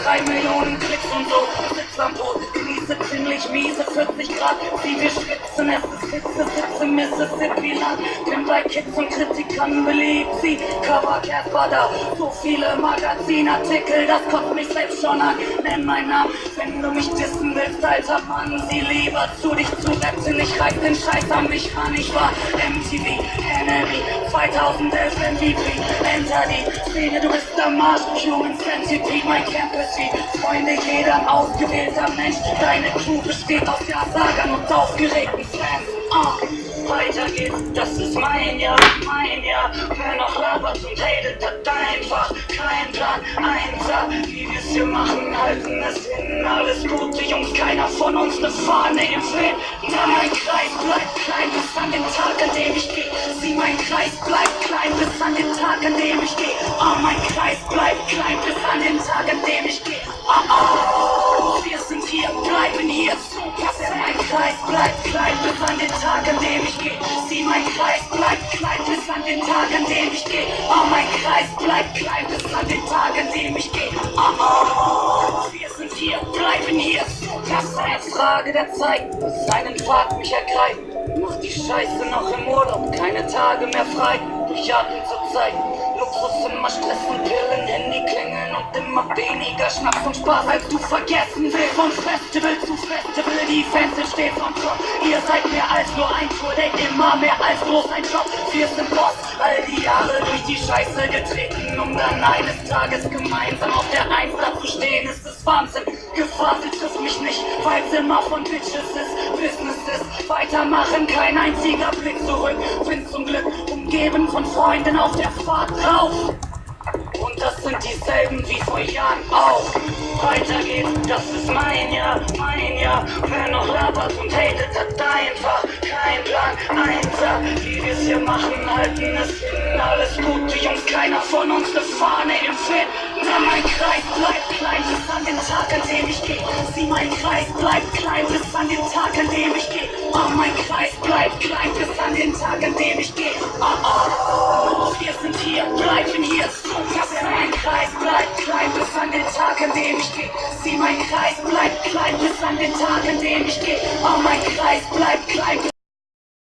3 Millionen Klicks und so. Sitz am Boot, genieße ziemlich miese 40 Grad. Wie wir schwitzen, es ist Hitze, sitze Mississippi-Land. Denn bei Kids und Kritikern beliebt sie. Covercast war da, so viele Magazinartikel, das kotzt mich selbst schon an. Nenn meinen Namen, wenn du mich dissen willst, alter Mann. Sieh lieber zu, dich zu retten. Ich reiß den Scheiß an mich ran. Ich war MTV, NME, 2011 MVP. Enter die Szene, du bist der Marsch, Human Centipede, mein Campus wie Freunde, jeder ein ausgewählter Mensch. Deine Crew besteht aus Ja-Sagern und aufgeregten Fans. Weiter geht's, das ist mein Jahr. Wer noch labert und hatet, hat einfach keinen Plan. Einser, wie wir's hier machen, halten es hin. Alles Gute, Jungs, keiner von uns ne Fahne im Wind. Na, mein Kreis bleibt klein bis an den Tag, an dem ich geh. Sieh, mein Kreis bleibt klein bis an den Tag, an dem ich geh. Mein Kreis bleibt klein bis an den Tag, an dem ich geh. Wir sind hier, bleiben hier. Mein Kreis bleibt klein bis an den Tag, an dem ich geh. Sieh, mein Kreis bleibt klein bis an den Tag, an dem ich geh. Mein Kreis bleibt klein bis an den Tag, an dem ich geh. Wir sind hier, bleiben hier. Das ist eine Frage der Zeit, bis einen Pfad mich ergreift. Mach die Scheiße noch im Urlaub, keine Tage mehr frei. Durchatmen zur Zeit, Luxus immer Stress und Pillen, Handy klingeln und immer weniger Schnaps und Spaß, als du vergessen willst. Von Festival zu Festival, die Fans sind stets on top. Ihr seid mehr als nur ein Tour-Date, immer mehr als bloß ein Job. Wir sind Boss, all die Jahre durch die Scheiße getreten, um dann eines Tages gemeinsam auf der Eins da zu stehen. Ist es Wahnsinn, Gefahr, sie trifft mich nicht, weil's immer von Bitches ist, Business ist. Weitermachen, kein einziger Blick zurück, bin zum Glück umgeben von Freunden auf der Fahrt rauf. Und das sind dieselben wie vor Jahren auch. Weiter geht's, das ist mein Jahr. Wer noch labert und hatet, hat einfach keinen Plan. Einser, wie wir's hier machen, halten es hin. Alles Gute, Jungs, keiner von uns ne Fahne im Wind. Na, mein Kreis bleibt klein bis an den Tag, an dem ich geh. Sieh, mein Kreis bleibt klein bis an den Tag, an dem ich geh. Mein Kreis bleibt klein bis an den Tag, an dem ich geh. Wir sind hier, bleiben hier. Mein Kreis bleibt klein bis an den Tag, an dem ich geh. Sieh, mein Kreis bleibt klein bis an den Tag, an dem ich geh. Mein Kreis bleibt klein.